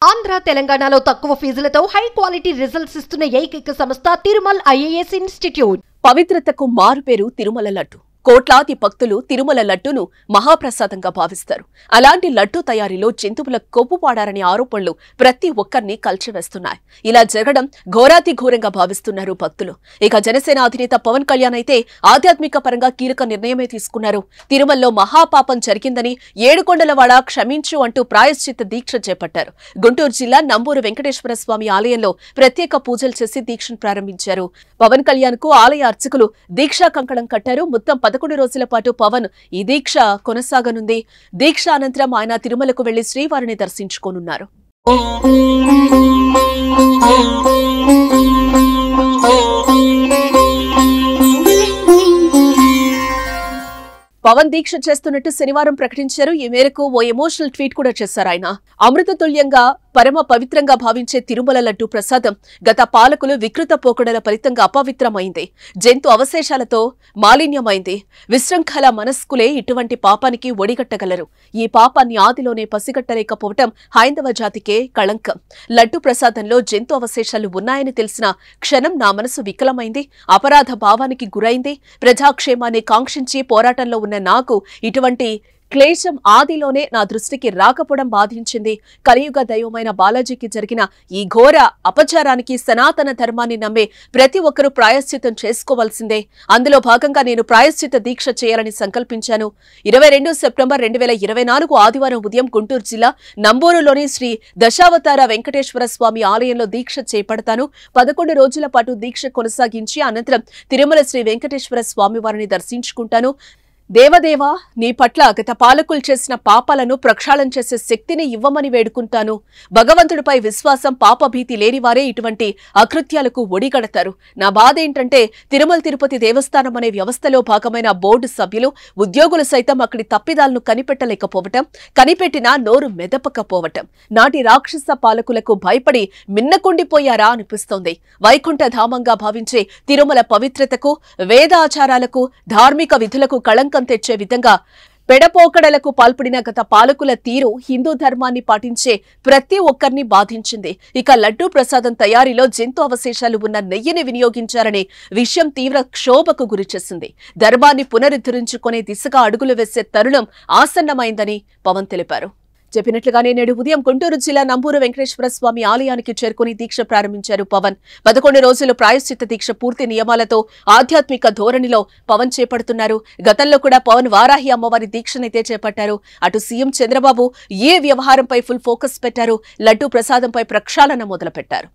ఆంధ్ర తెలంగాణలో తక్కువ ఫీజులతో high quality results ఇస్తున్న ఏకైక సంస్థ తిరుమల్ ఐఏఎస్ ఇన్స్టిట్యూట్. పవిత్రతకు మారుపేరు తిరుమల లడ్డు. కోట్లాది భక్తులు తిరుమల లడ్డును మహాప్రసాదంగా భావిస్తారు. అలాంటి లడ్డు తయారీలో జంతువుల కొవ్వు వాడారనే ఆరోపణలు ప్రతి ఒక్కరిని కల్చివేస్తున్నాయి. ఇలా జరగడం ఘోరాతి ఘోరంగా భావిస్తున్నారు భక్తులు. ఇక జనసేన అధినేత పవన్ కళ్యాణ్ అయితే ఆధ్యాత్మిక పరంగా కీలక నిర్ణయమే తీసుకున్నారు. తిరుమలలో మహాపాపం జరిగిందని ఏడుకొండలవాడ క్షమించు అంటూ ప్రాయశ్చిత్త దీక్ష చేపట్టారు. గుంటూరు జిల్లా నంబూరు వెంకటేశ్వర స్వామి ఆలయంలో ప్రత్యేక పూజలు చేసి దీక్షను ప్రారంభించారు. పవన్ కళ్యాణ్ కు ఆలయ అర్చకులు దీక్షా కంకణం కట్టారు. మొత్తం 11 రోజుల పాటు పవన్ ఈ దీక్ష కొనసాగనుంది. దీక్ష అనంతరం ఆయన తిరుమలకు వెళ్లి శ్రీవారిని దర్శించుకోనున్నారు. పవన్ దీక్ష చేస్తున్నట్టు శనివారం ప్రకటించారు. ఈ మేరకు ఓ ఎమోషనల్ ట్వీట్ కూడా చేశారు ఆయన. అమృతతుల్యంగా పరమ పవిత్రంగా భావించే తిరుమల లడ్డు ప్రసాదం గత పాలకులు వికృత పోకడల ఫలితంగా అపవిత్రమైంది, జంతు అవశేషాలతో మాలిన్యమైంది. విశృంఖల మనస్కులే ఇటువంటి పాపానికి ఒడిగట్టగలరు. ఈ పాపాన్ని ఆదిలోనే పసిగట్టలేకపోవటం హైందవ జాతికే కళంకం. లడ్డు ప్రసాదంలో జంతు అవశేషాలు ఉన్నాయని తెలిసిన క్షణం నా మనసు వికలమైంది, అపరాధ భావానికి గురైంది. ప్రజాక్షేమాన్ని కాంక్షించి పోరాటంలో ఉన్న నాకు ఇటువంటి క్లేశం ఆదిలోనే నా దృష్టికి రాకపోవడం బాధించింది. కలియుగ దైవమైన బాలాజీకి జరిగిన ఈ ఘోర అపచారానికి సనాతన ధర్మాన్ని నమ్మే ప్రతి ఒక్కరూ ప్రాయశ్చిత్తం చేసుకోవాల్సిందే. అందులో భాగంగా నేను ప్రాయశ్చిత్త దీక్ష చేయాలని సంకల్పించాను. 22 సెప్టెంబర్ 2024 ఆదివారం ఉదయం గుంటూరు జిల్లా నంబూరులోని శ్రీ దశావతార వెంకటేశ్వర స్వామి ఆలయంలో దీక్ష చేపడతాను. 11 రోజుల పాటు దీక్ష కొనసాగించి అనంతరం తిరుమల శ్రీ వెంకటేశ్వర స్వామి వారిని దర్శించుకుంటాను. దేవదేవా, నీ పట్ల గత పాలకులు చేసిన పాపాలను ప్రక్షాళన చేసే శక్తిని ఇవ్వమని వేడుకుంటాను. భగవంతుడిపై విశ్వాసం, పాపభీతి లేనివారే ఇటువంటి అకృత్యాలకు ఒడిగడతారు. నా బాధ ఏంటంటే తిరుమల తిరుపతి దేవస్థానం అనే వ్యవస్థలో భాగమైన బోర్డు సభ్యులు, ఉద్యోగులు సైతం అక్కడి తప్పిదాలను కనిపెట్టలేకపోవటం, కనిపెట్టినా నోరు మెదపకపోవటం. నాటి రాక్షస పాలకులకు భయపడి మిన్నకుండిపోయారా అనిపిస్తోంది. వైకుంఠ ధామంగా భావించే తిరుమల పవిత్రతకు, వేదాచారాలకు, ధార్మిక విధులకు కళంకం తెచ్చే విధంగా పెడపోకడలకు పాల్పడిన గత పాలకుల తీరు హిందూ ధర్మాన్ని పాటించే ప్రతి ఒక్కరిని బాధించింది. ఇక లడ్డూ ప్రసాదం తయారీలో జంతు అవశేషాలు ఉన్న నెయ్యిని వినియోగించారనే విషయం తీవ్ర క్షోభకు గురిచేసింది. ధర్మాన్ని పునరుద్ధరించుకునే దిశగా అడుగులు వేసే తరుణం ఆసన్నమైందని పవన్ తెలిపారు. చెప్పినట్లుగానే నేడు ఉదయం గుంటూరు జిల్లా నంబూరు వెంకటేశ్వర స్వామి ఆలయానికి చేరుకుని దీక్ష ప్రారంభించారు పవన్. 11 రోజులు ప్రాయశ్చిత్త దీక్ష పూర్తి నియమాలతో ఆధ్యాత్మిక ధోరణిలో పవన్ చేపడుతున్నారు. గతంలో కూడా పవన్ వారాహి అమ్మవారి దీక్షనైతే చేపట్టారు. అటు సీఎం చంద్రబాబు ఈ వ్యవహారంపై ఫుల్ ఫోకస్ పెట్టారు. లడ్డూ ప్రసాదంపై ప్రక్షాళన మొదలుపెట్టారు.